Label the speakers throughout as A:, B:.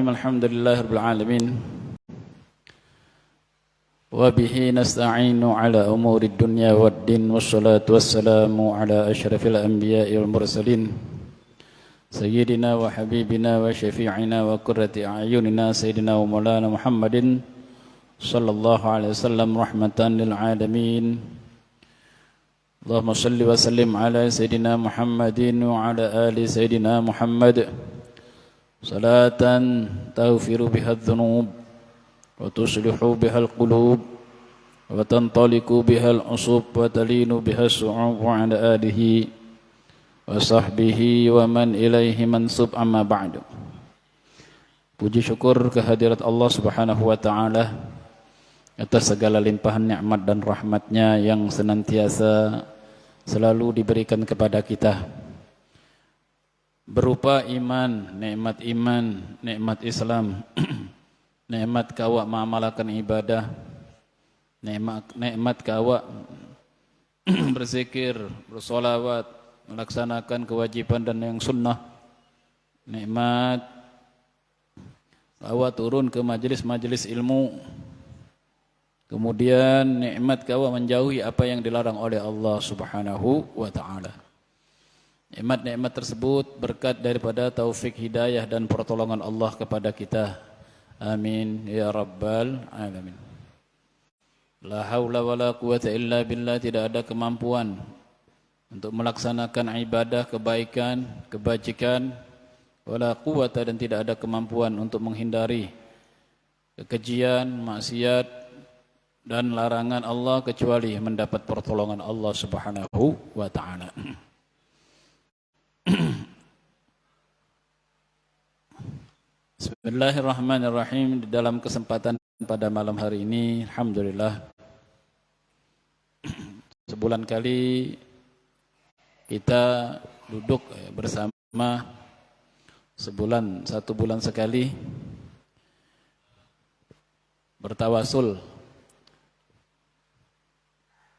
A: الحمد لله رب العالمين وبه نستعين على أمور الدنيا والدين والصلاة والسلام على أشرف الأنبياء والمرسلين سيدنا وحبيبنا وشفيعنا وقرة أعيننا سيدنا ومولانا محمد صلى الله عليه وسلم رحمة للعالمين اللهم صل وسلم على سيدنا محمد وعلى آل سيدنا محمد صلاة تغفر بها الذنوب وتصلح بها القلوب وتنطلق بها العصوب وتلين بها الصعوب وعلى آله وصحبه ومن إليه منسوب أما بعد. Puji syukur kehadirat Allah Subhanahu wa taala atas segala limpahan nikmat dan rahmatnya yang senantiasa selalu diberikan kepada kita berupa iman, nikmat Islam, nikmat kawa mengamalkan ibadah, nikmat kawa berzikir, bersolawat, melaksanakan kewajiban dan yang sunnah, nikmat kawa turun ke majelis-majelis ilmu, kemudian nikmat kawa menjauhi apa yang dilarang oleh Allah Subhanahu wa taala. Nikmat-nikmat tersebut berkat daripada taufik hidayah dan pertolongan Allah kepada kita. Amin ya rabbal alamin. La haula wala quwata illa billah, tidak ada kemampuan untuk melaksanakan ibadah, kebaikan, kebajikan, wala quwata, dan tidak ada kemampuan untuk menghindari kekejian, maksiat dan larangan Allah kecuali mendapat pertolongan Allah Subhanahu wa taala. Bismillahirrahmanirrahim. Di dalam kesempatan pada malam hari ini, alhamdulillah, sebulan kali kita duduk bersama, satu bulan sekali bertawasul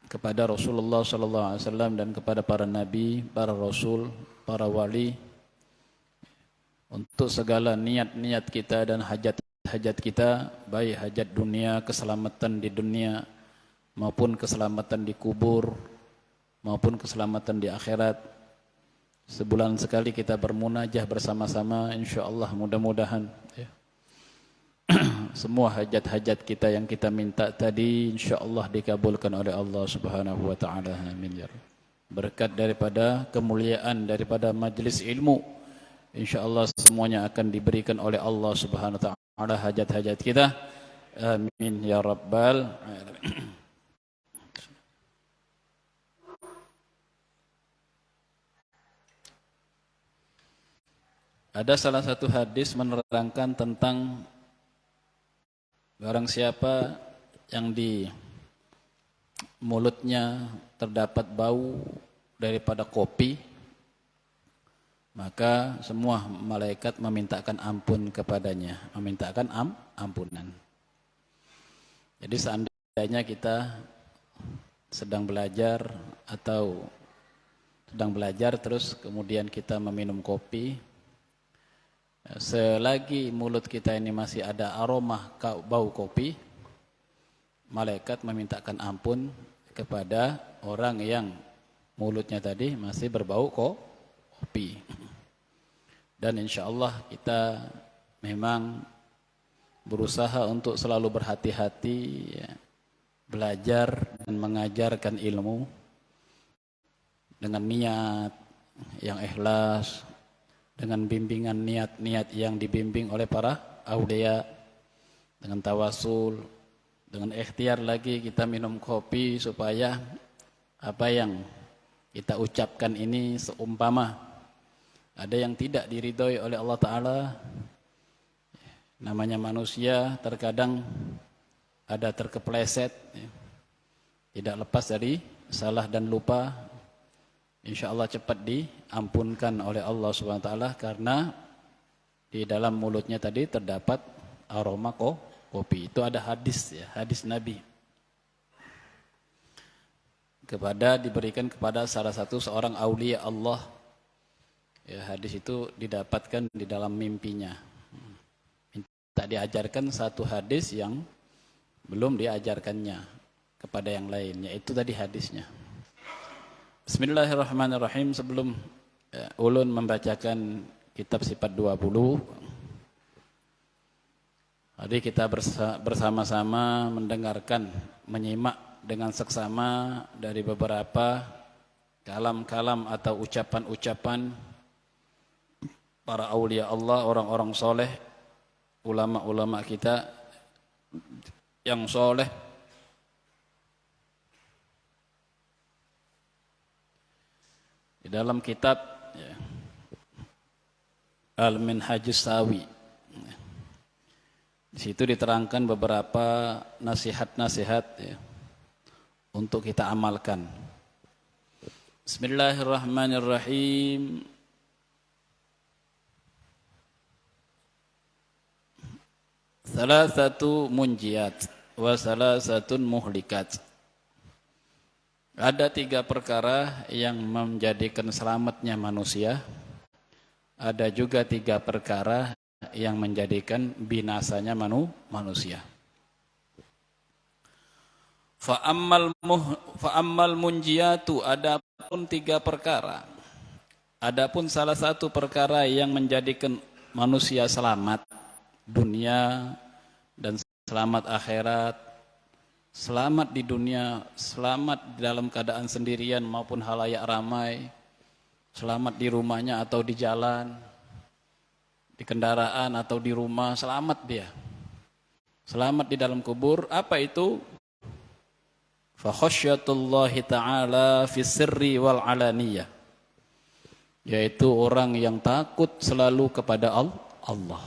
A: kepada Rasulullah SAW dan kepada para nabi, para rasul, para wali, untuk segala niat-niat kita dan hajat-hajat kita, baik hajat dunia, keselamatan di dunia, maupun keselamatan di kubur, maupun keselamatan di akhirat. Sebulan sekali kita bermunajah bersama-sama, insyaallah mudah-mudahan ya. Semua hajat-hajat kita yang kita minta tadi insyaallah dikabulkan oleh Allah Subhanahu wa taala. Amin ya rabbal. Berkat daripada kemuliaan daripada majlis ilmu, insyaallah semuanya akan diberikan oleh Allah Subhanahu wa taala hajat-hajat kita. Amin ya rabbal alamin. Ada salah satu hadis menerangkan tentang barang siapa yang di mulutnya terdapat bau daripada kopi, maka semua malaikat memintakan ampun kepadanya, memintakan ampunan. Jadi seandainya kita sedang belajar atau sedang belajar terus kemudian kita meminum kopi, selagi mulut kita ini masih ada aroma bau kopi, malaikat memintakan ampun kepada orang yang mulutnya tadi masih berbau kopi. Dan insyaallah kita memang berusaha untuk selalu berhati-hati ya, belajar dan mengajarkan ilmu dengan niat yang ikhlas, dengan bimbingan niat-niat yang dibimbing oleh para aulia, dengan tawasul, dengan ikhtiar lagi kita minum kopi supaya apa yang kita ucapkan ini seumpama ada yang tidak diridhoi oleh Allah Ta'ala. Namanya manusia terkadang ada terkepleset, tidak lepas dari salah dan lupa. InsyaAllah cepat diampunkan oleh Allah SWT karena di dalam mulutnya tadi terdapat aroma kopi. Itu ada hadis ya, hadis Nabi diberikan kepada salah satu seorang aulia Allah. Ya, hadis itu didapatkan di dalam mimpinya. diajarkan satu hadis yang belum diajarkannya kepada yang lainnya. Itu tadi hadisnya. Bismillahirrahmanirrahim. Sebelum ulun membacakan kitab sifat 20, tadi kita bersama-sama mendengarkan, menyimak dengan seksama dari beberapa kalam-kalam atau ucapan-ucapan para aulia Allah, orang-orang soleh, ulama-ulama kita yang soleh, di dalam kitab Al-Minhajus Sawi. Di situ diterangkan beberapa nasihat-nasihat untuk kita amalkan. Bismillahirrahmanirrahim. Salasatu munjiyat wa salasatun muhlikat. Ada 3 perkara yang menjadikan selamatnya manusia. Ada juga 3 perkara yang menjadikan binasanya manusia. Fa'ammal munjiyatu, adapun 3 perkara. Adapun salah satu perkara yang menjadikan manusia selamat dunia dan selamat akhirat, selamat di dunia, selamat di dalam keadaan sendirian maupun halayak ramai, selamat di rumahnya atau di jalan, di kendaraan atau di rumah, selamat dia. Selamat di dalam kubur. Apa itu? Fa khasyatullahi ta'ala fi sirri wal alaniyah, yaitu orang yang takut selalu kepada Allah.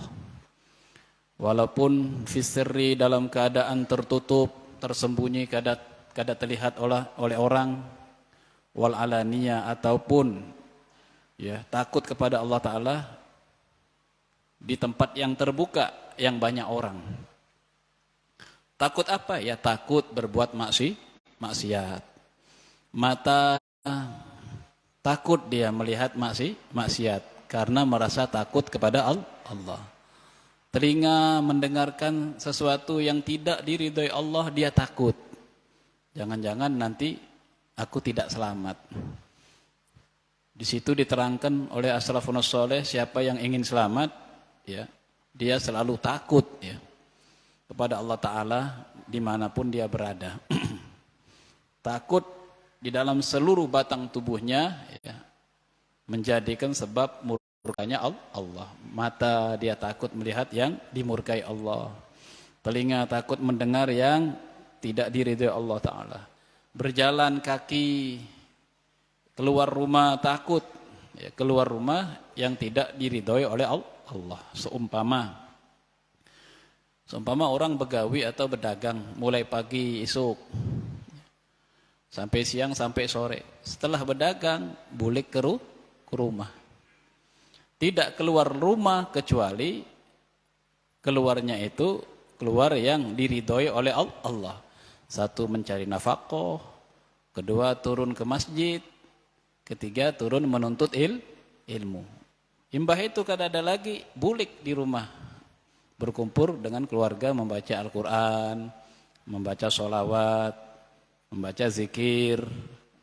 A: Walaupun fi sirri, dalam keadaan tertutup, tersembunyi, kada terlihat oleh orang, wal alaniyah, ataupun takut kepada Allah Ta'ala di tempat yang terbuka, yang banyak orang. Takut apa? Ya takut berbuat maksiat. Mata takut dia melihat maksiat karena merasa takut kepada Allah. Telinga mendengarkan sesuatu yang tidak diridhoi Allah, dia takut. Jangan-jangan nanti aku tidak selamat. Di situ diterangkan oleh as-salafun shalih, siapa yang ingin selamat, dia selalu takut kepada Allah Ta'ala dimanapun dia berada. Takut di dalam seluruh batang tubuhnya, menjadikan sebab murkanya Allah. Mata dia takut melihat yang dimurkai Allah. Telinga takut mendengar yang tidak diridhoi Allah Ta'ala. Berjalan kaki, keluar rumah takut, keluar rumah yang tidak diridhoi oleh Allah. Seumpama orang begawi atau berdagang mulai pagi esok sampai siang sampai sore. Setelah berdagang balik ke rumah. Tidak keluar rumah kecuali keluarnya itu keluar yang diridhoi oleh Allah. Satu, mencari nafkah. Kedua, turun ke masjid. Ketiga, turun menuntut ilmu. Imbah itu kada ada lagi, bulik di rumah. Berkumpul dengan keluarga membaca Al-Quran, membaca sholawat, membaca zikir,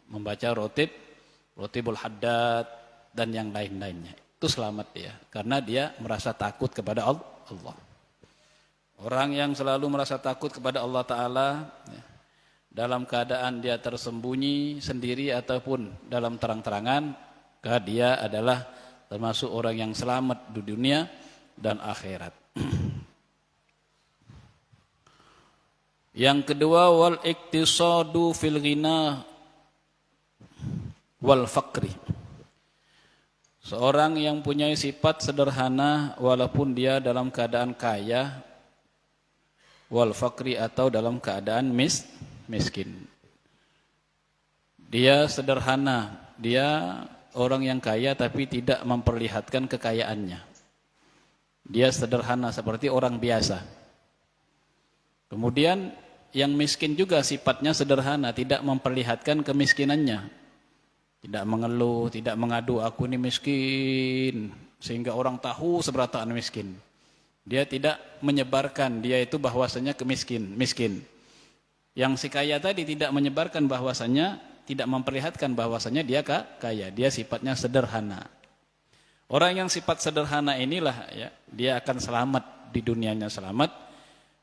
A: membaca rotibul haddad, dan yang lain-lainnya. Itu selamat dia, karena dia merasa takut kepada Allah. Orang yang selalu merasa takut kepada Allah Ta'ala, dalam keadaan dia tersembunyi sendiri ataupun dalam terang-terangan, maka dia adalah termasuk orang yang selamat di dunia dan akhirat. Yang kedua, wal iktisadu fil ghina wal faqri. Seorang yang punya sifat sederhana walaupun dia dalam keadaan kaya, wal faqri, atau dalam keadaan miskin. Dia sederhana, dia orang yang kaya tapi tidak memperlihatkan kekayaannya. Dia sederhana seperti orang biasa. Kemudian yang miskin juga sifatnya sederhana, tidak memperlihatkan kemiskinannya. Tidak mengeluh, tidak mengadu, aku ini miskin, sehingga orang tahu seberataan miskin. Dia tidak menyebarkan dia itu bahwasanya miskin. Yang si kaya tadi tidak menyebarkan bahwasanya, tidak memperlihatkan bahwasanya dia kaya. Dia sifatnya sederhana. Orang yang sifat sederhana inilah ya, dia akan selamat di dunianya, selamat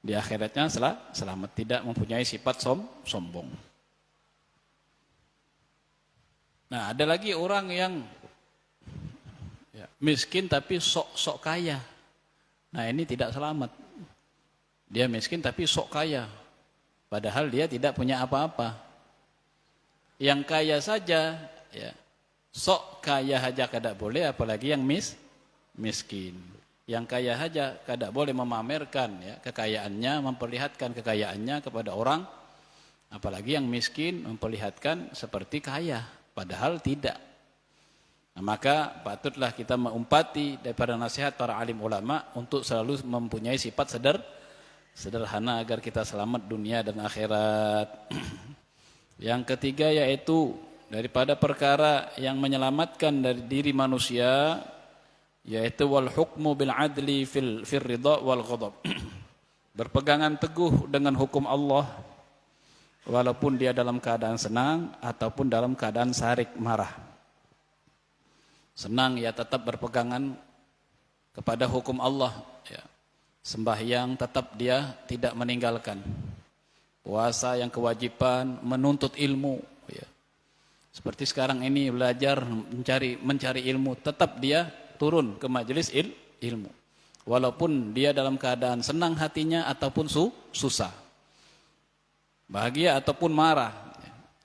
A: di akhiratnya, selamat, tidak mempunyai sifat sombong. Nah, ada lagi orang yang ya, miskin tapi sok kaya. Nah, ini tidak selamat. Dia miskin tapi sok kaya. Padahal dia tidak punya apa-apa. Yang kaya saja, ya, sok kaya saja kada boleh, apalagi yang miskin. Yang kaya saja kada boleh memamerkan ya, kekayaannya, memperlihatkan kekayaannya kepada orang. Apalagi yang miskin memperlihatkan seperti kaya. Padahal tidak. Nah, maka patutlah kita mengumpati daripada nasihat para alim ulama untuk selalu mempunyai sifat sederhana agar kita selamat dunia dan akhirat. Yang ketiga yaitu daripada perkara yang menyelamatkan dari diri manusia yaitu wal hukmu bil adli fil ridha wal ghadab. Berpegangan teguh dengan hukum Allah walaupun dia dalam keadaan senang ataupun dalam keadaan sarik marah. Senang ya tetap berpegangan kepada hukum Allah ya. Sembahyang tetap dia tidak meninggalkan. Puasa yang kewajiban, menuntut ilmu ya. Seperti sekarang ini belajar mencari ilmu, tetap dia turun ke majelis ilmu. Walaupun dia dalam keadaan senang hatinya ataupun susah. Bahagia ataupun marah.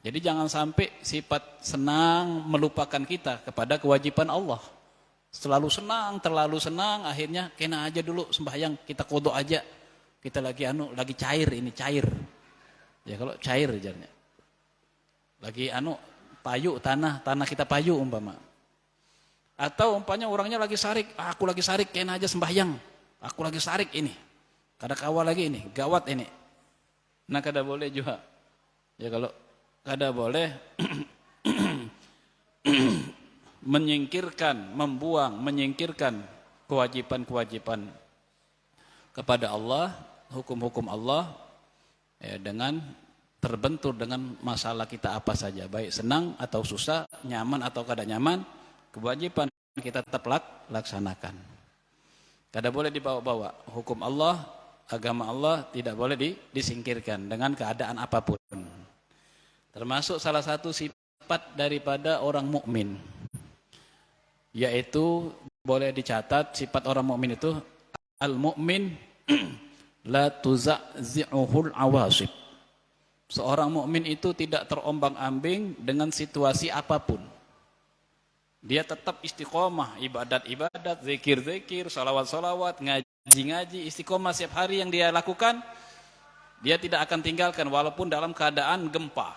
A: Jadi jangan sampai sifat senang melupakan kita kepada kewajiban Allah. Selalu senang, terlalu senang, akhirnya kena aja dulu sembahyang, kita kodok aja. Kita lagi cair ini, cair. Ya kalau cair jarnya. Lagi payu tanah kita payu umpama. Atau umpamanya orangnya lagi sarik, aku lagi sarik kena aja sembahyang. Aku lagi sarik ini. Kada kawal lagi ini, gawat ini. Nah kada boleh juga. Ya kalau kada boleh menyingkirkan kewajiban-kewajiban kepada Allah, hukum-hukum Allah ya, dengan terbentur dengan masalah kita apa saja, baik senang atau susah, nyaman atau kada nyaman, kewajiban kita tetap laksanakan. Kada boleh dibawa-bawa. Hukum Allah, agama Allah tidak boleh disingkirkan dengan keadaan apapun. Termasuk salah satu sifat daripada orang mukmin, yaitu boleh dicatat sifat orang mukmin itu al-mukmin la tuza'zi'uhul awasib. Seorang mukmin itu tidak terombang-ambing dengan situasi apapun. Dia tetap istiqomah, ibadat-ibadat, zikir-zikir, salawat-salawat, ngaji-ngaji, istiqomah setiap hari yang dia lakukan. Dia tidak akan tinggalkan walaupun dalam keadaan gempa,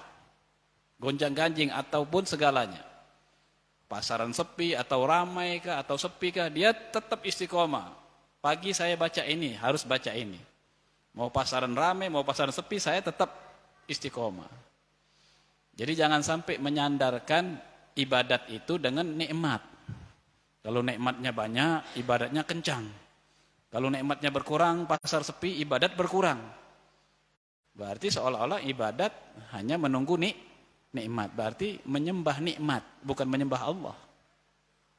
A: gonjang-ganjing ataupun segalanya. Pasaran sepi atau ramai kah atau sepi kah, dia tetap istiqomah. Pagi saya baca ini, harus baca ini. Mau pasaran ramai, mau pasaran sepi, saya tetap istiqomah. Jadi jangan sampai menyandarkan ibadat itu dengan nikmat. Kalau nikmatnya banyak, ibadatnya kencang. Kalau nikmatnya berkurang, pasar sepi, ibadat berkurang. Berarti seolah-olah ibadat hanya menunggu nikmat. Berarti menyembah nikmat, bukan menyembah Allah.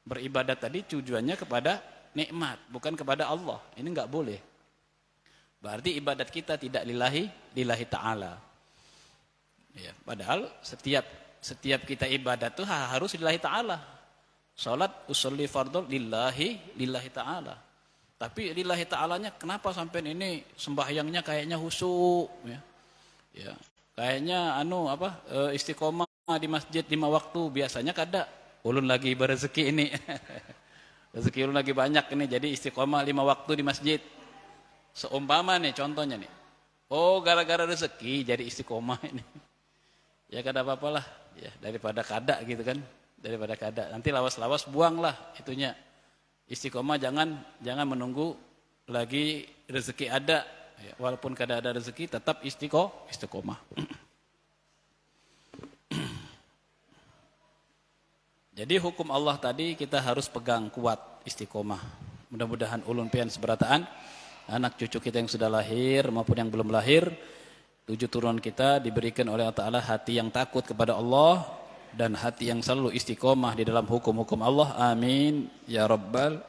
A: Beribadat tadi tujuannya kepada nikmat, bukan kepada Allah. Ini enggak boleh. Berarti ibadat kita tidak lillahi ta'ala. Ya, padahal setiap kita ibadat itu harus lillahi ta'ala. Salat usolli fardhu lillahi ta'ala. Tapi lillahi ta'alanya kenapa sampai ini sembahyangnya kayaknya khusyuk ya. Ya. Kayaknya istiqomah di masjid 5 waktu biasanya kada. Ulun lagi berezeki ini. Rezeki ulun lagi banyak ini jadi istiqomah 5 waktu di masjid. Seumpama nih contohnya nih. Oh, gara-gara rezeki jadi istiqomah ini. Ya kada apa-apalah ya daripada kada gitu kan. Daripada kada. Nanti lawas-lawas buanglah itunya. Istiqomah jangan menunggu lagi rezeki ada. Ya, walaupun kada ada rezeki tetap istiqomah. Jadi hukum Allah tadi kita harus pegang kuat istiqomah. Mudah-mudahan ulun pian seberataan, anak cucu kita yang sudah lahir maupun yang belum lahir, 7 turunan kita diberikan oleh Allah Ta'ala hati yang takut kepada Allah dan hati yang selalu istiqomah di dalam hukum-hukum Allah. Amin ya rabbal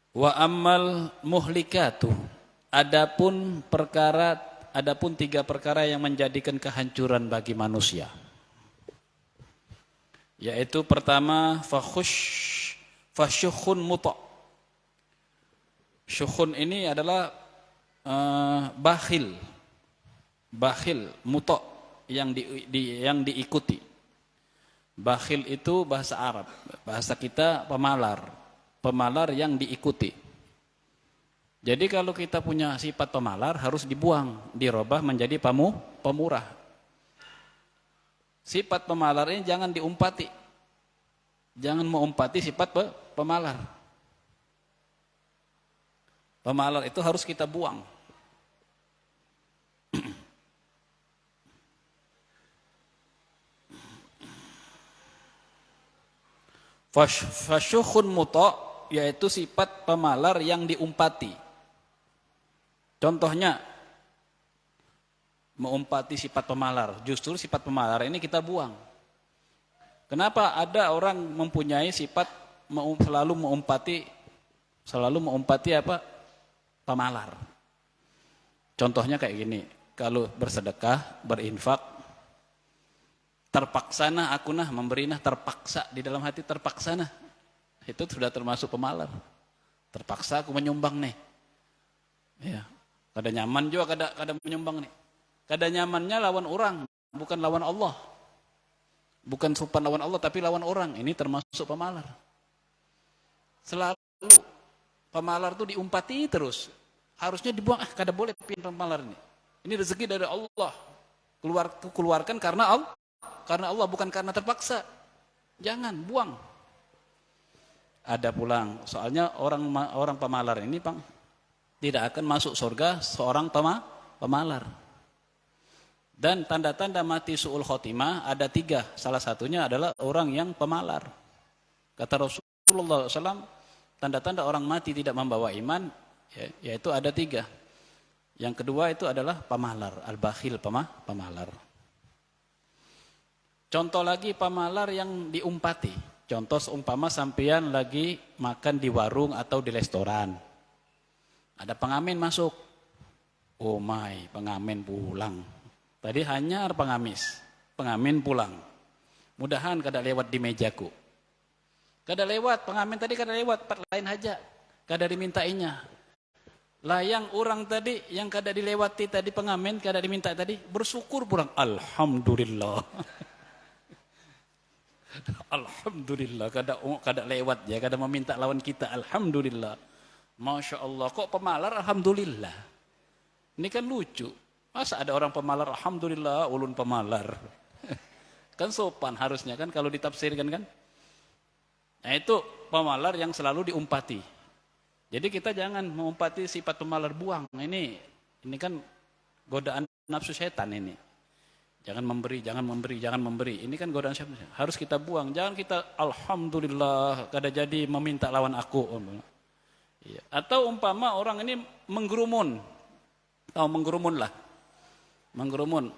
A: wa ammal muhlikatu. Adapun 3 perkara yang menjadikan kehancuran bagi manusia. Yaitu pertama fasyukhun muta'. Syukhun ini adalah bakhil. Bakhil muta' yang diikuti. Bakhil itu bahasa Arab. Bahasa kita pemalar. Pemalar yang diikuti. Jadi kalau kita punya sifat pemalar harus dibuang, dirubah menjadi pemurah. Sifat pemalar ini jangan diumpati. Jangan mengumpati sifat pemalar. Pemalar itu harus kita buang. Fasyukhun muta' yaitu sifat pemalar yang diumpati. Contohnya mengumpati sifat pemalar. Justru sifat pemalar ini kita buang. Kenapa ada orang mempunyai sifat selalu mengumpati apa? Pemalar. Contohnya kayak gini, kalau bersedekah, berinfak, terpaksana aku nah memberi nah, terpaksa di dalam hati, terpaksa nah. Itu sudah termasuk pemalar. Terpaksa aku menyumbang nih. Ya. Kada nyaman juga kada menyumbang nih. Kada nyamannya lawan orang, bukan lawan Allah. Bukan sopan lawan Allah tapi lawan orang. Ini termasuk pemalar. Selalu pemalar itu diumpati terus. Harusnya dibuang, kada boleh pemalar ini. Ini rezeki dari Allah. Keluarkan karena Allah. Karena Allah bukan karena terpaksa. Jangan buang. Ada pulang. Soalnya orang pemalar ini, Bang, tidak akan masuk surga seorang pemalar. Dan tanda-tanda mati su'ul khotimah ada 3. Salah satunya adalah orang yang pemalar. Kata Rasulullah SAW, tanda-tanda orang mati tidak membawa iman, yaitu ada 3. Yang kedua itu adalah pemalar, al-bakhil, pemalar. Contoh lagi pemalar yang diumpati. Contoh seumpama sampean lagi makan di warung atau di restoran. Ada pengamen masuk. Oh my, pengamen pulang. Tadi hanya pengamis. Pengamen pulang. Mudahan kada lewat di mejaku. Kada lewat, pengamen tadi kada lewat, part lain aja. Kada dimintainya. Layang orang tadi yang kada dilewati tadi pengamen, kada diminta tadi, bersyukur pulang. Alhamdulillah. Alhamdulillah, kada lewat ya, kada meminta lawan kita. Alhamdulillah. Masya Allah, kok pemalar alhamdulillah. Ini kan lucu. Masa ada orang pemalar alhamdulillah, ulun pemalar. Kan sopan harusnya kan kalau ditafsirkan kan. Nah itu pemalar yang selalu diumpati. Jadi kita jangan mengumpati sifat pemalar, buang. Ini kan godaan nafsu setan ini. Jangan memberi, jangan memberi, jangan memberi. Ini kan godaan setan. Harus kita buang. Jangan kita alhamdulillah kada jadi meminta lawan aku. Ya. Atau umpama orang ini menggerumun. Menggerumun lah. Menggerumun.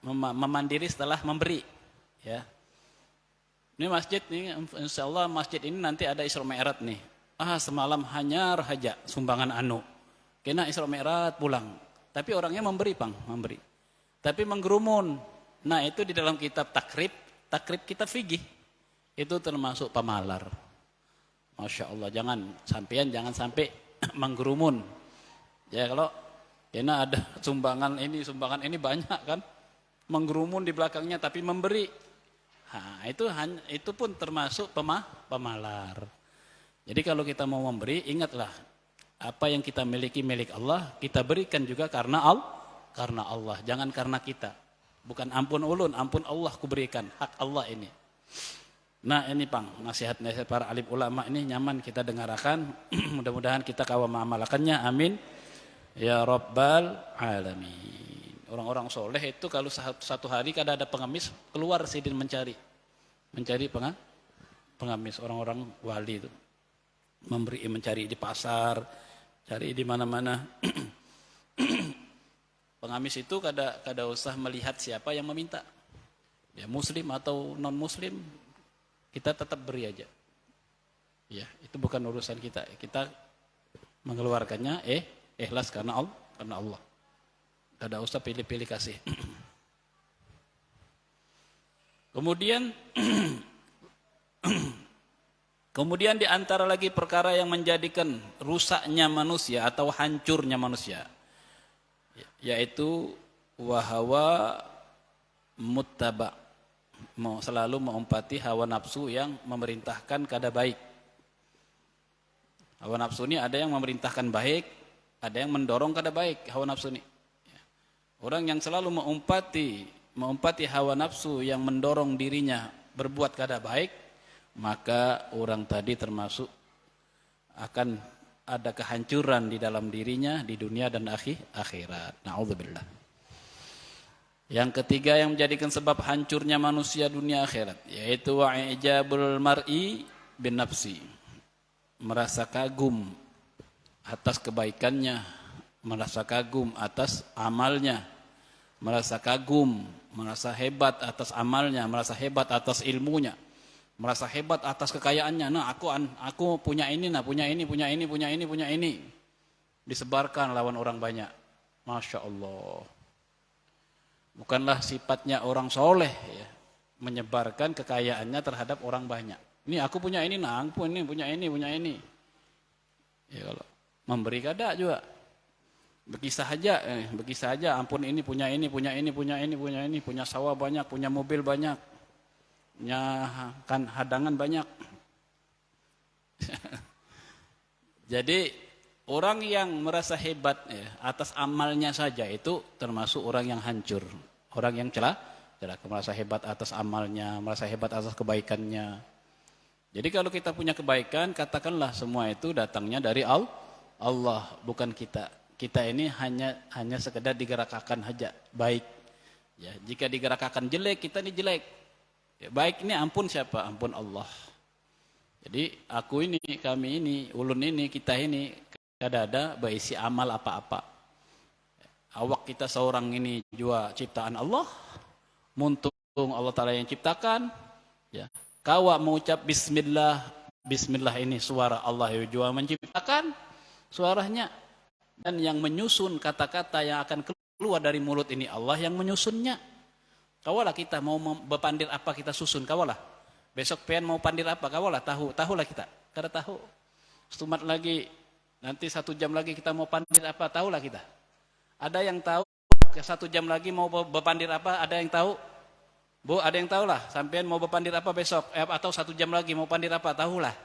A: Memandiri setelah memberi. Ya. Ini masjid nih, insyaallah masjid ini nanti ada Isra Mi'raj nih. Semalam hanyar haja sumbangan anu. Kena Isra Mi'raj pulang. Tapi orangnya memberi, Bang, memberi. Tapi menggerumun. Nah, itu di dalam kitab takrib kitab fikih. Itu termasuk pemalar. Masya Allah, jangan sampai menggerumun. Ya kalau kena ada sumbangan ini banyak kan, menggerumun di belakangnya tapi memberi. Nah, itu pun termasuk pemalar. Jadi kalau kita mau memberi, ingatlah apa yang kita miliki milik Allah, kita berikan juga karena Allah, jangan karena kita. Bukan ampun ulun, ampun Allah kuberikan, hak Allah ini. Nah ini Pang, nasihat-nasihat para alim ulama ini nyaman kita dengarkan. Mudah-mudahan kita kawal mengamalkannya. Amin. Ya Rabbal Alamin. Orang-orang soleh itu kalau satu hari kada ada pengemis, keluar sidin mencari pengemis. Orang-orang wali itu mencari di pasar, cari di mana-mana. Pengamis itu kada usah melihat siapa yang meminta. Ya muslim atau non muslim, kita tetap beri aja. Ya, itu bukan urusan kita. Kita mengeluarkannya ikhlas karena Allah. Kada usah pilih-pilih kasih. Kemudian di antara lagi perkara yang menjadikan rusaknya manusia atau hancurnya manusia, yaitu wahawa muttaba, selalu mengumpati hawa nafsu yang memerintahkan kada baik. Hawa nafsu ini ada yang memerintahkan baik, ada yang mendorong kada baik hawa nafsu ini. Orang yang selalu mengumpati hawa nafsu yang mendorong dirinya berbuat kada baik, maka orang tadi termasuk akan ada kehancuran di dalam dirinya di dunia dan akhirat. Na'udzubillah. Yang ketiga yang menjadikan sebab hancurnya manusia dunia akhirat, yaitu wa'ijabul mar'i bin nafsi. Merasa kagum atas kebaikannya, merasa kagum atas amalnya, merasa kagum, merasa hebat atas amalnya, merasa hebat atas ilmunya, merasa hebat atas kekayaannya. Nah, aku punya ini, punya ini. Disebarkan lawan orang banyak. Masya Allah. Bukanlah sifatnya orang soleh ya, menyebarkan kekayaannya terhadap orang banyak. Ini aku punya ini, aku punya ini. Ya, kalau memberi kada juga. Bekisah aja, ampun ini, punya sawah banyak, punya mobil banyak, punya kan hadangan banyak. Jadi orang yang merasa hebat ya, atas amalnya saja itu termasuk orang yang hancur, orang yang celaka, merasa hebat atas amalnya, merasa hebat atas kebaikannya. Jadi kalau kita punya kebaikan, katakanlah semua itu datangnya dari Allah, bukan kita. Kita ini hanya sekedar digerakkan saja baik. Ya, jika digerakkan jelek, kita ini jelek. Ya, baik ini ampun siapa? Ampun Allah. Jadi aku ini, kami ini, ulun ini, kita ini kada berisi amal apa-apa. Awak kita seorang ini jua ciptaan Allah, muntung Allah Ta'ala yang ciptakan. Ya, kawa mengucap Bismillah ini suara Allah yang jua menciptakan suaranya. Dan yang menyusun kata-kata yang akan keluar dari mulut ini Allah yang menyusunnya. Kawalah kita mau berpandir apa kita susun, kawalah. Besok pengen mau pandir apa, kawalah tahulah kita. Kada tahu. Setumat lagi, nanti 1 jam lagi kita mau pandir apa, tahulah kita. Ada yang tahu 1 jam lagi mau berpandir apa, ada yang tahu? Bu, ada yang tahulah, sampean mau berpandir apa besok, atau 1 jam lagi mau pandir apa, tahulah.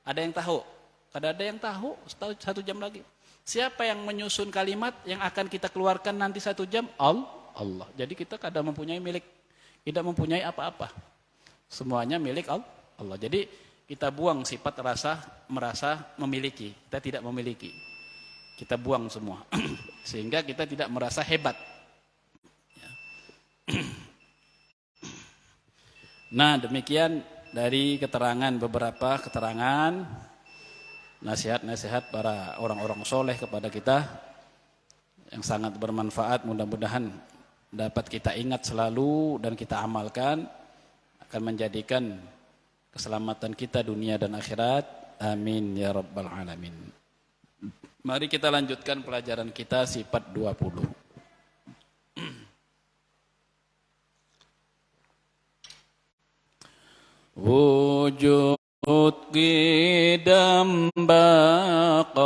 A: Ada yang tahu? Kada ada yang tahu, 1 jam lagi. Siapa yang menyusun kalimat yang akan kita keluarkan nanti 1 jam? Allah. Jadi kita kada mempunyai milik, tidak mempunyai apa-apa. Semuanya milik Allah. Jadi kita buang sifat merasa memiliki. Kita tidak memiliki. Kita buang semua. Sehingga kita tidak merasa hebat. Nah, demikian dari beberapa keterangan nasihat-nasihat para orang-orang soleh kepada kita yang sangat bermanfaat. Mudah-mudahan dapat kita ingat selalu dan kita amalkan, akan menjadikan keselamatan kita dunia dan akhirat. Amin ya rabbal alamin. Mari kita lanjutkan pelajaran kita sifat 20. Wujud qidam baqa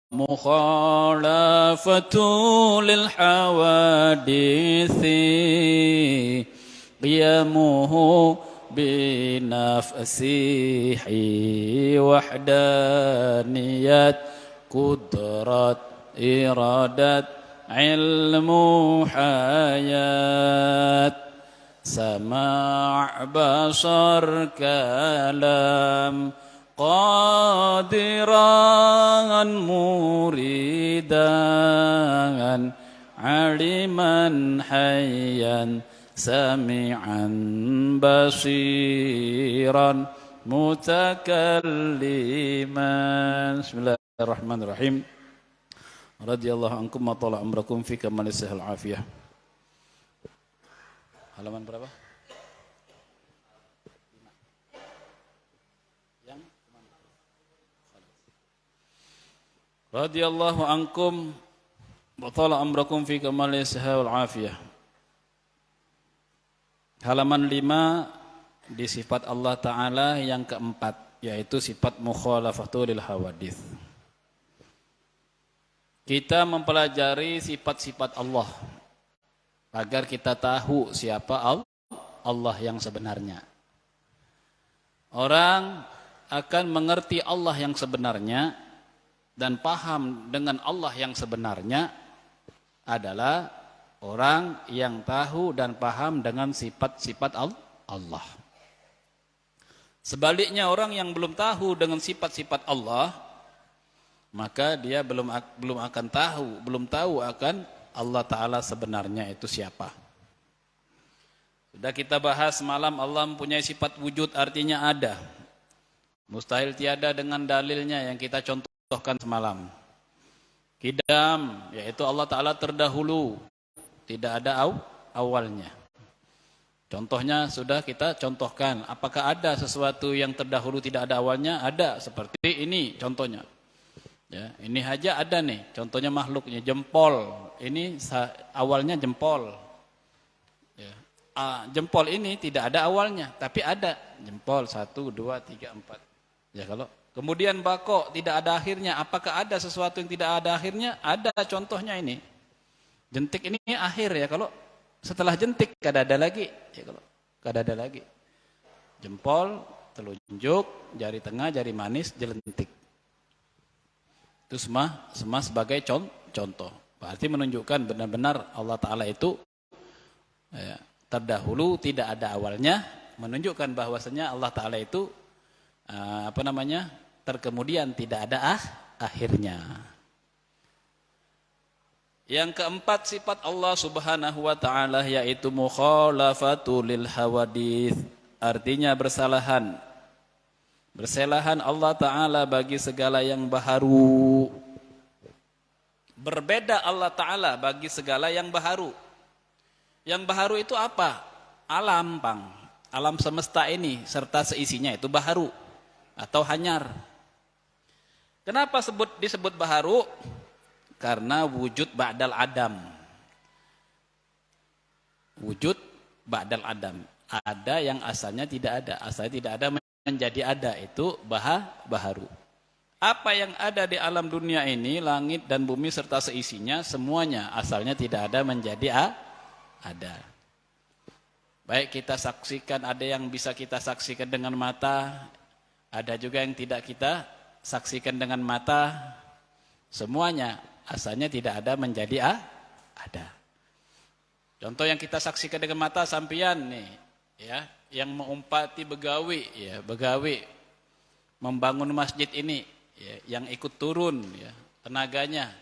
A: mukhalafatu lil hawadithi qiyamuhu binafsihi wahdaniyat qudrat iradat ilmu hayat sama' basar kalam qadiran muridan aliman hayyan sami'an basiran mutakalliman. Bismillahirrahmanirrahim. Radhiyallahu ankum wa tala umrakum fi kamalis sihhal afiyah. Halaman berapa? Radhiyallahu ankum wa tala umrakum fi kamalis sihhal afiyah. Halaman 5 di sifat Allah Ta'ala yang keempat, yaitu sifat mukhalafatul hawadith. Kita mempelajari sifat-sifat Allah agar kita tahu siapa Allah yang sebenarnya. Orang akan mengerti Allah yang sebenarnya dan paham dengan Allah yang sebenarnya adalah orang yang tahu dan paham dengan sifat-sifat Allah. Sebaliknya orang yang belum tahu dengan sifat-sifat Allah, maka dia belum akan tahu akan Allah Ta'ala sebenarnya itu siapa. Sudah kita bahas semalam, Allah mempunyai sifat wujud, artinya ada. Mustahil tiada dengan dalilnya yang kita contohkan semalam. Qidam, yaitu Allah Ta'ala terdahulu, tidak ada awalnya. Contohnya sudah kita contohkan. Apakah ada sesuatu yang terdahulu tidak ada awalnya? Ada, seperti ini contohnya. Ya, ini aja ada nih. Contohnya makhluknya jempol. Ini awalnya jempol. Ya. Jempol ini tidak ada awalnya, tapi ada jempol 1, 2, 3, 4. Ya, kalau kemudian bako tidak ada akhirnya. Apakah ada sesuatu yang tidak ada akhirnya? Ada, contohnya ini. Jentik ini akhir ya, kalau setelah jentik kada ada lagi. Ya, kalau kada ada lagi. Jempol, telunjuk, jari tengah, jari manis, jelentik. Itu semua sebagai contoh. Berarti menunjukkan benar-benar Allah Ta'ala itu ya, terdahulu, tidak ada awalnya. Menunjukkan bahwasanya Allah Ta'ala itu terkemudian, tidak ada akhirnya. Yang keempat sifat Allah Subhanahu wa Ta'ala yaitu mukhalafatul hawadith, artinya bersalahan. Bersalahan Allah Ta'ala bagi segala yang baharu. Berbeda Allah Ta'ala bagi segala yang baharu. Yang baharu itu apa? Alam, Bang. Alam semesta ini serta seisinya itu baharu atau hanyar. Kenapa disebut baharu? Karena wujud ba'dal adam. Wujud ba'dal adam. Ada yang asalnya tidak ada. Asalnya tidak ada menjadi ada. Itu baharu. Apa yang ada di alam dunia ini, langit dan bumi serta seisinya, semuanya asalnya tidak ada menjadi ada. Baik kita saksikan, ada yang bisa kita saksikan dengan mata. Ada juga yang tidak kita saksikan dengan mata. Semuanya asalnya tidak ada menjadi ada. Contoh yang kita saksikan dengan mata sampian nih, ya, yang mengumpati begawi, ya, begawi membangun masjid ini, ya, yang ikut turun, ya, tenaganya,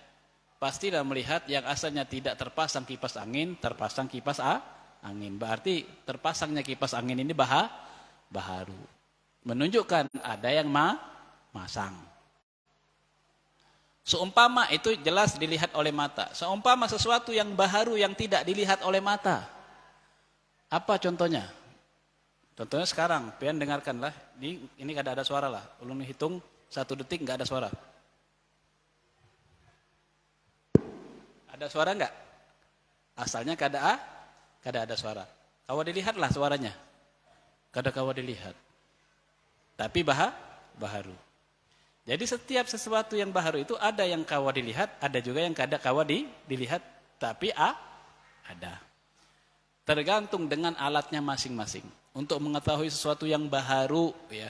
A: pastilah melihat yang asalnya tidak terpasang kipas angin, terpasang kipas angin. Berarti terpasangnya kipas angin ini baharu, menunjukkan ada yang masang. Seumpama itu jelas dilihat oleh mata. Seumpama sesuatu yang baharu yang tidak dilihat oleh mata. Apa contohnya? Contohnya sekarang, pian dengarkanlah. Ini kada ada suara lah. Ulun hitung 1 detik nggak ada suara. Ada suara nggak? Asalnya kada ada suara. Kawa dilihatlah suaranya. Kada kawa dilihat. Tapi baharu. Jadi setiap sesuatu yang baharu itu ada yang kawa dilihat, ada juga yang kada kawa dilihat, tapi ada. Tergantung dengan alatnya masing-masing. Untuk mengetahui sesuatu yang baharu, ya,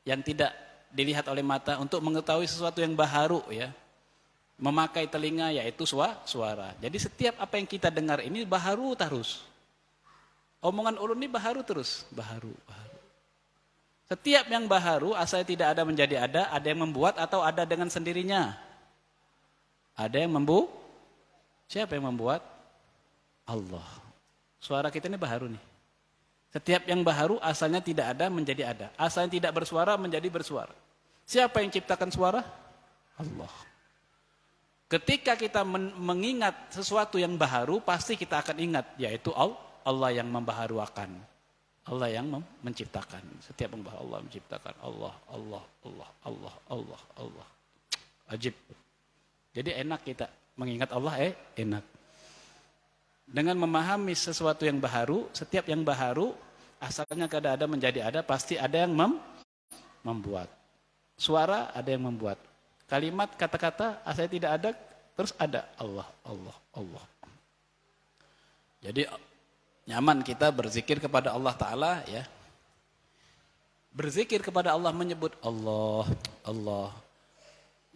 A: yang tidak dilihat oleh mata, untuk mengetahui sesuatu yang baharu, ya, memakai telinga, yaitu suara. Jadi setiap apa yang kita dengar ini baharu terus. Omongan ulun ini baharu terus, baharu. Setiap yang baharu asal tidak ada menjadi ada yang membuat atau ada dengan sendirinya. Ada yang Siapa yang membuat? Allah. Suara kita ini baharu nih. Setiap yang baharu asalnya tidak ada menjadi ada. Asalnya tidak bersuara menjadi bersuara. Siapa yang ciptakan suara? Allah. Ketika kita mengingat sesuatu yang baharu, pasti kita akan ingat, yaitu Allah yang membaharuakan. Allah yang menciptakan. Setiap yang baharu Allah menciptakan. Allah, Allah, Allah, Allah, Allah, Allah. Ajib. Jadi enak kita mengingat Allah, enak. Dengan memahami sesuatu yang baharu, setiap yang baharu, asalnya kada ada menjadi ada, pasti ada yang membuat. Suara ada yang membuat. Kalimat, kata-kata, asalnya tidak ada, terus ada. Allah, Allah, Allah. Jadi nyaman kita berzikir kepada Allah Ta'ala ya. Berzikir kepada Allah menyebut Allah, Allah.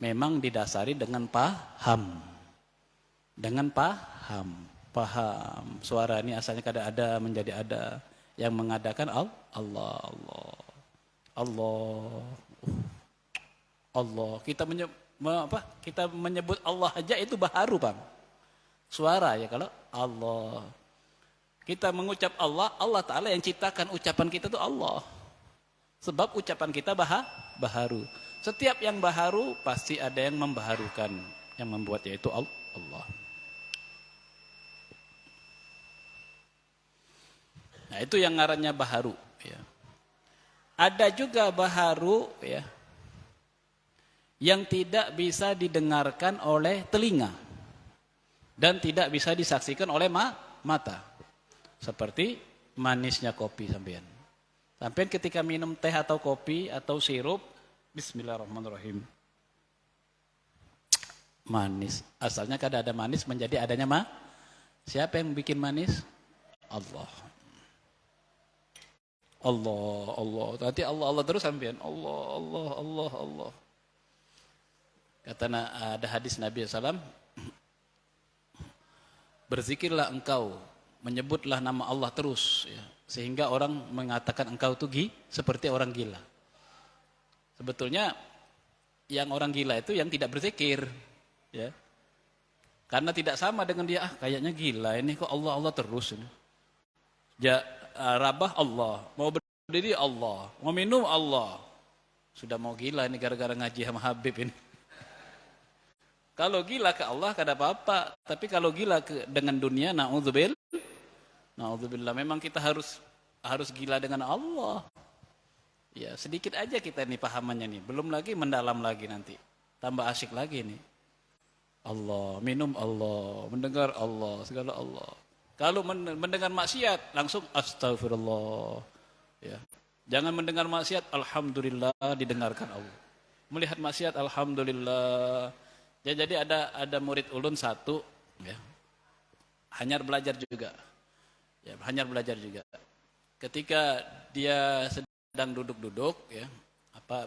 A: Memang didasari dengan paham. Dengan paham. Paham. Suara ini asalnya kada ada menjadi ada. Yang mengadakan Allah, Allah. Allah. Allah, kita menyebut Allah aja itu baharu, Bang. Suara ya kalau Allah. Kita mengucap Allah, Allah Ta'ala yang ciptakan ucapan kita itu Allah. Sebab ucapan kita baharu. Setiap yang baharu pasti ada yang membaharukan, yang membuat yaitu Allah. Nah, itu yang ngarannya baharu ya. Ada juga baharu ya, yang tidak bisa didengarkan oleh telinga dan tidak bisa disaksikan oleh mata. Seperti manisnya kopi sampean. Sampean ketika minum teh atau kopi atau sirup, bismillahirrahmanirrahim. Manis. Asalnya kada ada manis menjadi adanya Siapa yang bikin manis? Allah. Allah, Allah. Nanti Allah, Allah terus sampean. Allah, Allah, Allah, Allah. Kata ada hadis Nabi SAW, berzikirlah engkau, menyebutlah nama Allah terus, ya, sehingga orang mengatakan engkau itu seperti orang gila. Sebetulnya yang orang gila itu yang tidak berzikir, ya, karena tidak sama dengan dia. Kayaknya gila ini kok Allah Allah terus ini. Rabah Allah, mau berdiri Allah, mau minum Allah, sudah mau gila ini gara-gara ngaji sama Habib ini. Kalau gila ke Allah kada apa-apa, tapi kalau gila dengan dunia, naudzubillah, memang kita harus gila dengan Allah. Ya, sedikit aja kita nih pahamannya nih, belum lagi mendalam lagi nanti. Tambah asyik lagi nih. Allah, minum Allah, mendengar Allah, segala Allah. Kalau mendengar maksiat, langsung astagfirullah. Ya. Jangan mendengar maksiat, alhamdulillah didengarkan Allah. Melihat maksiat, alhamdulillah. Ya, jadi ada murid ulun satu, ya, hanyar belajar juga, ya, hanyar belajar juga. Ketika dia sedang duduk-duduk, ya,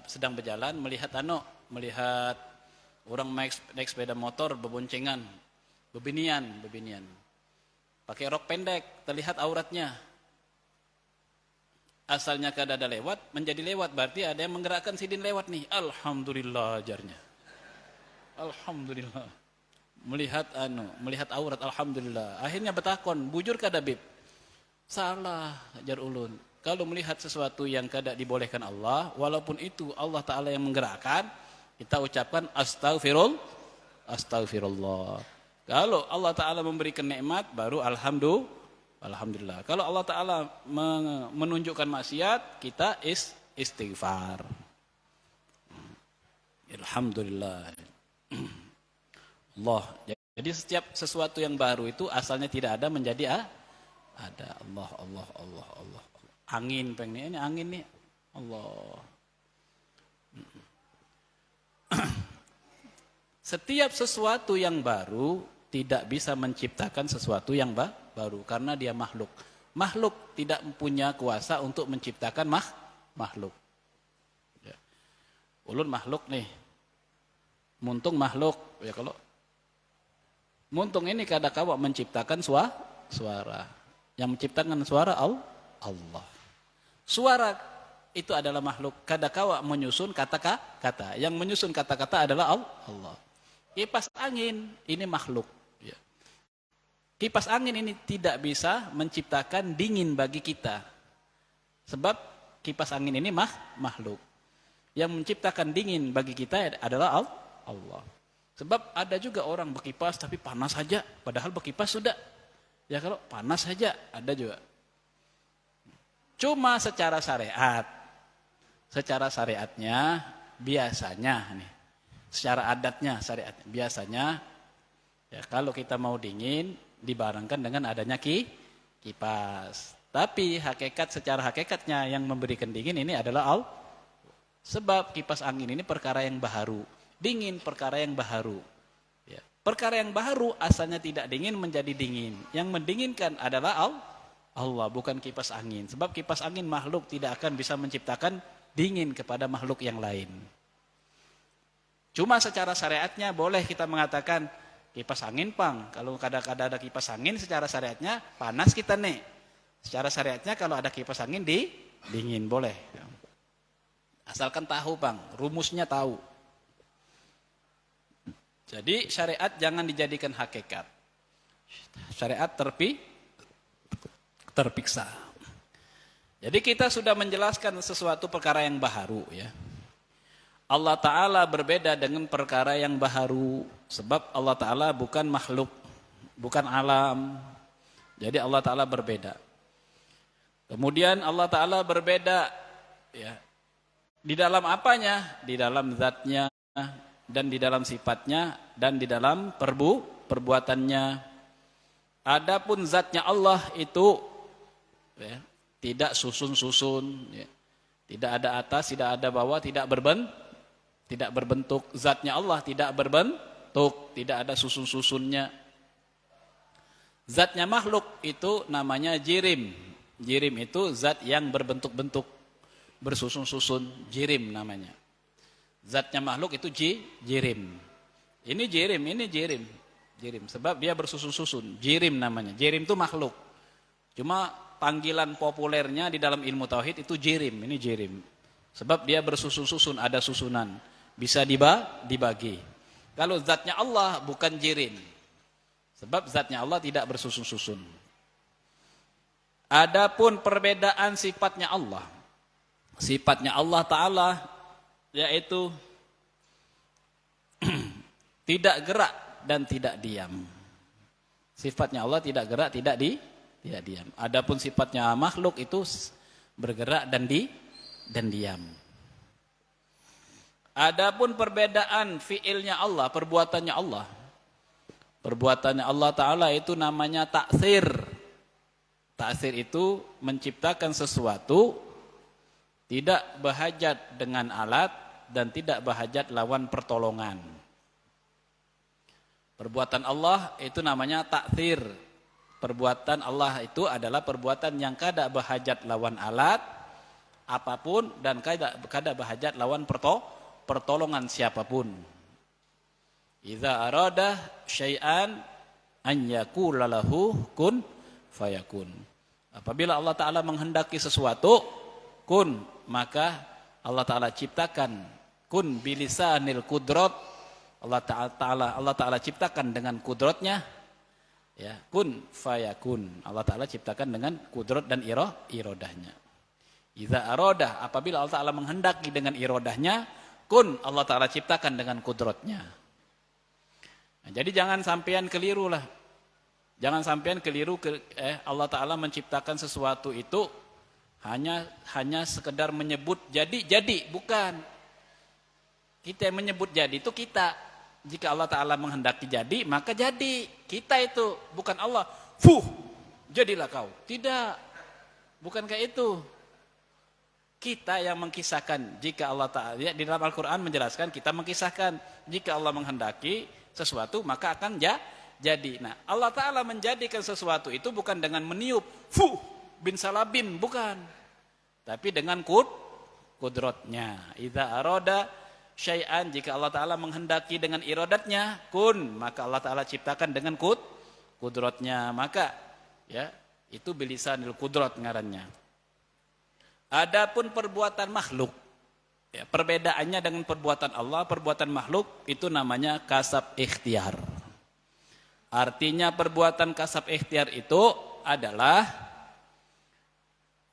A: sedang berjalan, melihat orang naik sepeda motor berboncengan, bebinian, pakai rok pendek, terlihat auratnya. Asalnya kada ada lewat, menjadi lewat, berarti ada yang menggerakkan sidin lewat nih. Alhamdulillah ajarnya. Alhamdulillah. Melihat aurat, alhamdulillah. Akhirnya bertakon, bujur kada Bib? Salah, ajar ulun. Kalau melihat sesuatu yang kada dibolehkan Allah, walaupun itu Allah Ta'ala yang menggerakkan, kita ucapkan astagfirullah. Kalau Allah Ta'ala memberikan nikmat, baru alhamdulillah. Kalau Allah Ta'ala menunjukkan maksiat, kita istighfar. Alhamdulillah. Allah. Jadi setiap sesuatu yang baru itu asalnya tidak ada menjadi ada. Allah. Angin ini angin nih. Allah. Setiap sesuatu yang baru tidak bisa menciptakan sesuatu yang baru karena dia makhluk. Makhluk tidak punya kuasa untuk menciptakan makhluk. Ya. Ulun makhluk nih. Muntung makhluk. Ya, kalau muntung ini kadang-kadang menciptakan suara. Yang menciptakan suara Allah. Suara itu adalah makhluk. Kadang-kadang menyusun kata-kata. Yang menyusun kata-kata adalah Allah. Kipas angin ini makhluk. Ya. Kipas angin ini tidak bisa menciptakan dingin bagi kita. Sebab kipas angin ini makhluk. Yang menciptakan dingin bagi kita adalah Allah. Sebab ada juga orang berkipas tapi panas saja. Padahal berkipas sudah. Ya kalau panas saja ada juga. Cuma secara syariat. Secara syariatnya biasanya nih. Secara adatnya syariatnya. Biasanya ya kalau kita mau dingin dibarengkan dengan adanya kipas. Tapi secara hakikatnya yang memberikan dingin ini adalah Allah. Sebab kipas angin ini perkara yang baharu. Dingin perkara yang baharu. Ya. Perkara yang baharu asalnya tidak dingin menjadi dingin. Yang mendinginkan adalah Allah, bukan kipas angin. Sebab kipas angin makhluk tidak akan bisa menciptakan dingin kepada makhluk yang lain. Cuma secara syariatnya boleh kita mengatakan kipas angin pang. Kalau kadang-kadang ada kipas angin secara syariatnya panas kita nih. Secara syariatnya kalau ada kipas angin dingin boleh. Asalkan tahu bang, rumusnya tahu. Jadi syariat jangan dijadikan hakikat. Syariat terpiksa. Jadi kita sudah menjelaskan sesuatu perkara yang baharu ya. Allah Ta'ala berbeda dengan perkara yang baharu. Sebab Allah Ta'ala bukan makhluk, bukan alam. Jadi Allah Ta'ala berbeda. Kemudian Allah Ta'ala berbeda ya, di dalam apanya? Di dalam zatnya dan di dalam sifatnya dan di dalam perbuatannya. Adapun zatnya Allah itu ya, tidak susun-susun, ya. Tidak ada atas, tidak ada bawah, tidak berbentuk. Zatnya Allah tidak berbentuk, tidak ada susun-susunnya. Zatnya makhluk itu namanya jirim. Jirim itu zat yang berbentuk-bentuk, bersusun-susun, jirim namanya. Zatnya makhluk itu jirim. Ini jirim, ini jirim. Jirim, sebab dia bersusun-susun, jirim namanya. Jirim itu makhluk. Cuma panggilan populernya di dalam ilmu tauhid itu jirim, ini jirim. Sebab dia bersusun-susun, ada susunan. Bisa dibagi. Kalau zatnya Allah bukan jirim. Sebab zatnya Allah tidak bersusun-susun. Adapun perbedaan sifatnya Allah. Sifatnya Allah Ta'ala yaitu tidak gerak dan tidak diam. Sifatnya Allah tidak gerak, tidak diam. Adapun sifatnya makhluk itu bergerak dan diam. Adapun perbedaan fiilnya Allah, perbuatannya Allah. Perbuatannya Allah Ta'ala itu namanya taksir. Taksir itu menciptakan sesuatu tidak berhajat dengan alat dan tidak berhajat lawan pertolongan. Perbuatan Allah itu namanya taksir. Perbuatan Allah itu adalah perbuatan yang kada berhajat lawan alat apapun dan kada berhajat lawan pertolongan siapapun. Idza arada syai'an an yaqula lahu kun fayakun. Apabila Allah Ta'ala menghendaki sesuatu, kun, maka Allah Ta'ala ciptakan kun bilisanil kudrat. Allah Ta'ala ciptakan dengan kudratnya, ya, kun fayakun. Allah Ta'ala ciptakan dengan kudrat dan irodahnya. Idza arada, apabila Allah Ta'ala menghendaki dengan irodahnya, kun, Allah Ta'ala ciptakan dengan kudratnya. Nah, jadi jangan sampean keliru lah. Jangan sampean keliru Allah Ta'ala menciptakan sesuatu itu hanya sekedar menyebut jadi, bukan. Kita yang menyebut jadi itu kita. Jika Allah Ta'ala menghendaki jadi, maka jadi. Kita itu, bukan Allah. Jadilah kau. Tidak. Bukan kayak itu. Kita yang mengkisahkan. Jika Allah Ta'ala, ya, di dalam Al-Quran menjelaskan, kita mengkisahkan. Jika Allah menghendaki sesuatu, maka akan jadi. Nah, Allah Ta'ala menjadikan sesuatu itu bukan dengan meniup bin salabim, bukan. Tapi dengan kudratnya. Idza arada syai'an, jika Allah Ta'ala menghendaki dengan iradatnya, kun, maka Allah Ta'ala ciptakan dengan kudratnya. Maka ya, itu bilisanil kudrat ngarannya. Adapun perbuatan makhluk, ya, perbedaannya dengan perbuatan Allah, perbuatan makhluk itu namanya kasab ikhtiar. Artinya perbuatan kasab ikhtiar itu adalah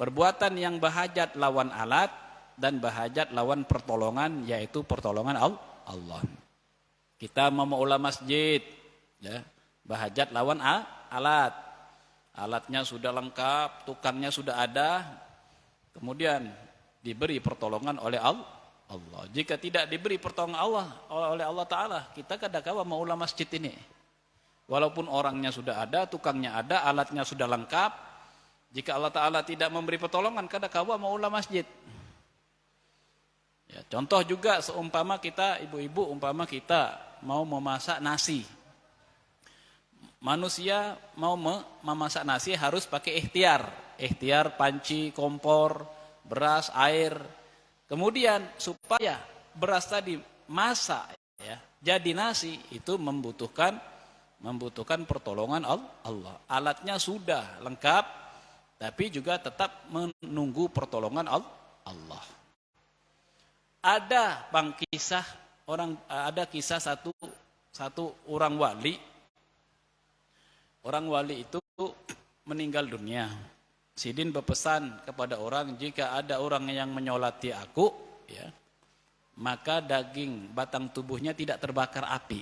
A: perbuatan yang bahajat lawan alat dan bahajat lawan pertolongan, yaitu pertolongan Allah. Kita mau ulah masjid, ya, bahajat lawan alat. Alatnya sudah lengkap, tukangnya sudah ada, kemudian diberi pertolongan oleh Allah. Jika tidak diberi pertolongan Allah oleh Allah Ta'ala, kita kadang-kadang mau ulah masjid ini. Walaupun orangnya sudah ada, tukangnya ada, alatnya sudah lengkap, jika Allah Ta'ala tidak memberi pertolongan, kadang-kadang mau ulah masjid. Ya, contoh juga seumpama kita, ibu-ibu, umpama kita mau memasak nasi. Manusia mau memasak nasi harus pakai ikhtiar. Ikhtiar panci, kompor, beras, air. Kemudian supaya beras tadi masak, ya, jadi nasi, itu membutuhkan pertolongan Allah. Alatnya sudah lengkap, tapi juga tetap menunggu pertolongan Allah. Ada kisah satu orang wali. Orang wali itu meninggal dunia. Sidin berpesan kepada orang, jika ada orang yang menyolati aku, ya, maka daging batang tubuhnya tidak terbakar api.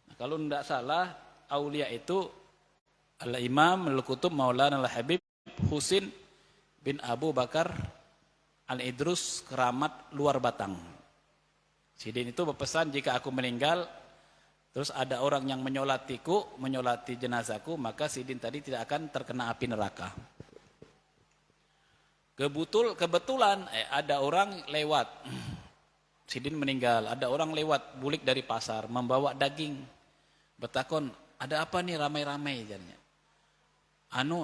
A: Nah, kalau tidak salah, aulia itu Al-Imam Al-Qutub Maulana Al-Habib Husin bin Abu Bakar Al-Idrus, keramat luar batang. Sidin itu berpesan, jika aku meninggal, terus ada orang yang menyolati jenazahku, maka Sidin tadi tidak akan terkena api neraka. Kebetulan ada orang lewat. Sidin meninggal, ada orang lewat bulik dari pasar membawa daging. Bertakon, ada apa nih ramai-ramai jarnya?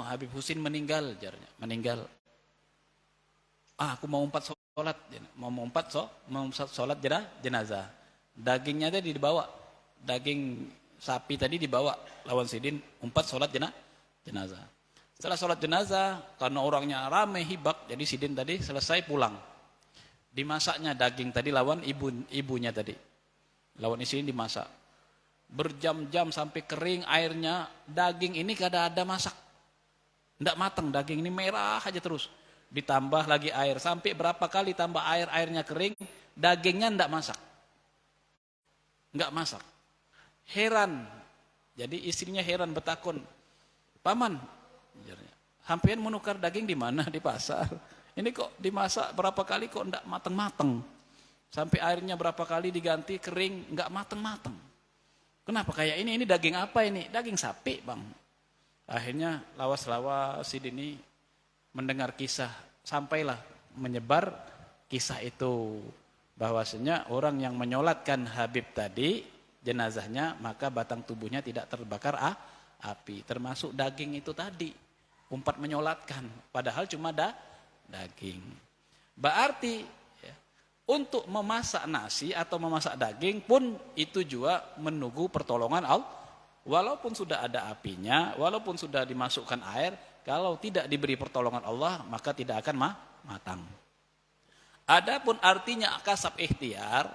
A: Habib Husin meninggal jarnya. Meninggal. Aku mau umpat sholat, mau umpat sholat jenazah. Dagingnya tadi dibawa. Daging sapi tadi dibawa lawan Sidin, umpat sholat jenazah. Setelah sholat jenazah, karena orangnya ramai hibak, jadi Sidin tadi selesai pulang. Dimasaknya daging tadi lawan ibunya tadi. Lawan Sidin dimasak. Berjam-jam sampai kering airnya, daging ini kada ada masak. Tidak matang, daging ini merah aja terus. Ditambah lagi air, sampai berapa kali tambah air, airnya kering, dagingnya tidak masak. Enggak masak. Heran. Jadi istrinya heran, bertakon, "Paman, hampian menukar daging di mana? Di pasar. Ini kok dimasak berapa kali kok enggak mateng-mateng. Sampai airnya berapa kali diganti kering, enggak mateng-mateng. Kenapa kayak ini? Ini daging apa ini? Daging sapi, Bang." Akhirnya lawas-lawas Sidin ini mendengar kisah, sampailah menyebar kisah itu, bahwasanya orang yang menyolatkan Habib tadi jenazahnya, maka batang tubuhnya tidak terbakar api, termasuk daging itu tadi, umpat menyolatkan, padahal cuma daging. Berarti ya, untuk memasak nasi atau memasak daging pun itu juga menunggu pertolongan Allah. Walaupun sudah ada apinya, walaupun sudah dimasukkan air, kalau tidak diberi pertolongan Allah, maka tidak akan matang. Adapun artinya kasab ikhtiar,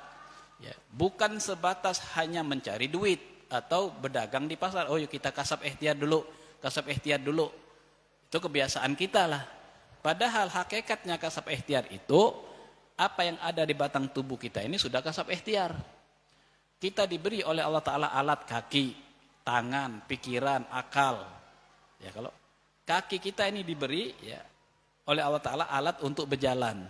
A: ya, bukan sebatas hanya mencari duit atau berdagang di pasar. Oh, yuk kita kasab ikhtiar dulu, kasab ikhtiar dulu. Itu kebiasaan kita lah. Padahal hakikatnya kasab ikhtiar itu, apa yang ada di batang tubuh kita ini sudah kasab ikhtiar. Kita diberi oleh Allah Ta'ala alat kaki, tangan, pikiran, akal. Ya, kalau kaki kita ini diberi ya oleh Allah Ta'ala alat untuk berjalan.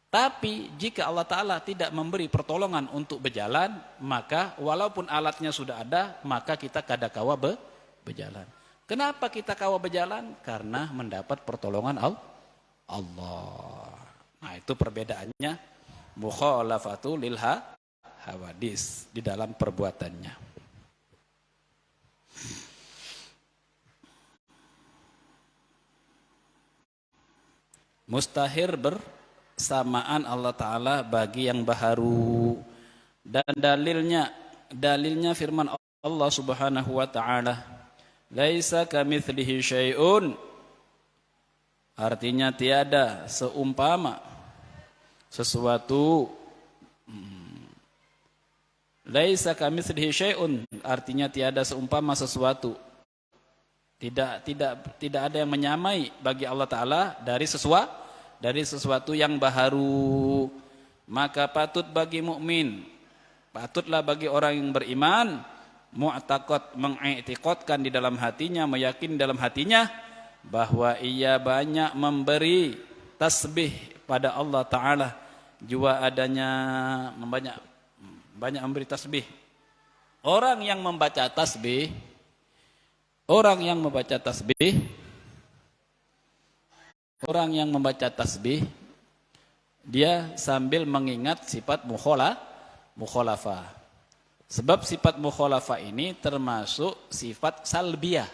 A: Tapi jika Allah Ta'ala tidak memberi pertolongan untuk berjalan, maka walaupun alatnya sudah ada, maka kita kadakawa berjalan. Kenapa kita kawa berjalan? Karena mendapat pertolongan Allah. Nah, itu perbedaannya mukhalafatu lil hawadis di dalam perbuatannya. Mustahir bersamaan Allah Ta'ala bagi yang baharu. Dan dalilnya firman Allah Subhanahu wa Ta'ala, laisa kamitslihi syai'un, artinya tiada seumpama sesuatu Laisa kamitslihi syai'un, artinya tiada seumpama sesuatu. Tidak ada yang menyamai bagi Allah Ta'ala dari sesuatu yang baharu. Maka patut bagi mukmin, patutlah bagi orang yang beriman, mu'taqad, mengiktikadkan di dalam hatinya, meyakini dalam hatinya bahwa ia banyak memberi tasbih pada Allah Ta'ala, juga adanya banyak memberi tasbih. Orang yang membaca tasbih, dia sambil mengingat sifat mukhalafah. Sebab sifat mukhalafah ini termasuk sifat salbiyah.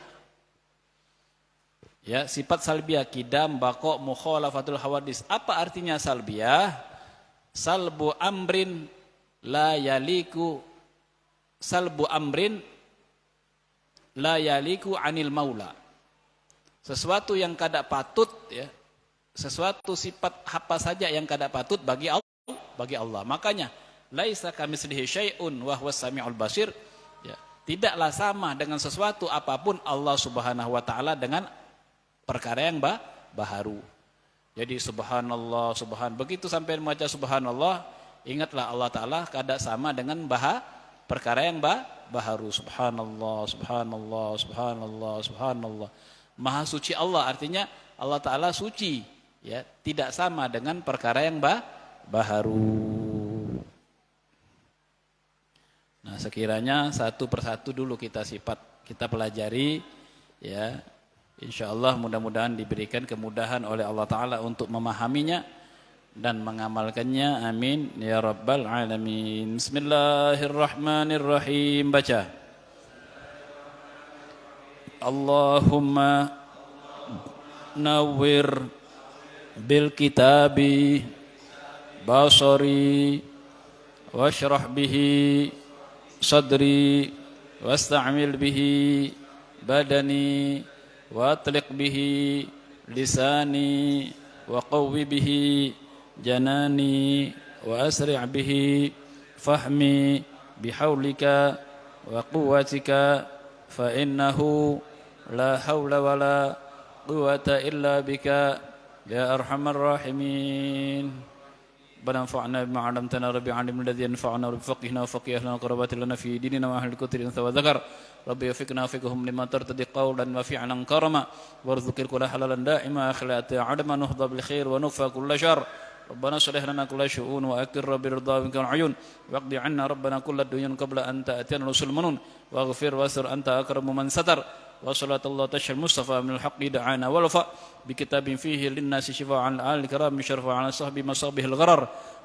A: Ya, sifat salbiyah, kidam, bako, mukhalafatul hawadis. Apa artinya salbiyah? Salbu amrin la yaliku anil maula. Sesuatu yang kada patut, ya, sesuatu sifat apa saja yang kada patut bagi Allah. Makanya laisa kamitslihi syai'un wa huwas samiul basir, ya, tidaklah sama dengan sesuatu apapun Allah Subhanahu wa taala dengan perkara yang baharu. Jadi subhanallah, begitu sampai membaca subhanallah, ingatlah Allah Ta'ala kada sama dengan perkara yang baharu. Subhanallah. Maha suci Allah, artinya Allah Ta'ala suci, ya, tidak sama dengan perkara yang baharu. Nah, sekiranya satu persatu dulu kita pelajari, ya, insyaallah mudah-mudahan diberikan kemudahan oleh Allah Ta'ala untuk memahaminya dan mengamalkannya. Amin ya rabbal alamin. Bismillahirrahmanirrahim. Baca. Allahumma nawwir bil kitabi basari washrah bihi sadri wasta'mil bihi badani wa atliq bihi lisani wa qawwi bihi janani wa asri' bihi fahmi bihaulika wa quwwatika fa innahu la hawla wa la quwwata illa bika ya arhamar rahimin. ربنا انفعنا بما علمتنا رب علمنا الذي ينفعنا رب فقهنا وفقه اهلنا وقربات لنا في ديننا واهل الكتب انثى وذكر ربي وفقنا وفقهم لما ترتضي قولا وفعلا كرما وارزق الكل حلالا دائما اخلاء عدما نهضى بالخير ونكفى كل شر ربنا صلح لنا كل شؤون واكر برضا منك العيون واقضي عنا ربنا كل الديون قبل ان تاتينا رسل منون واغفر واسر انت اكرم من ستر وصلاة الله تشهى المصطفى من الحق دعانا والوفاء بكتاب فيه للناس شفاء عن الآل الكرام شرفا على صحب مصابه الغرر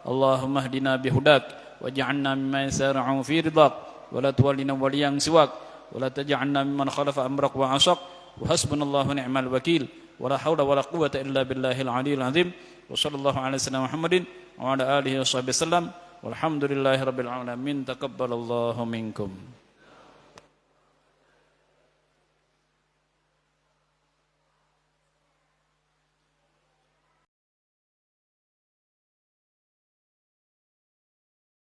A: اللهم اهدنا بهداك واجعلنا مما يسارع في رضاك ولا تولنا وليا سواك ولا تجعلنا ممن خالف أمرك وعصاك وحسبنا الله ونعم الوكيل ولا حول ولا قوة إلا بالله العلي العظيم وصلى الله على سيدنا محمد وعلى آله وصحبه وسلم والحمد لله رب العالمين تقبل الله منكم.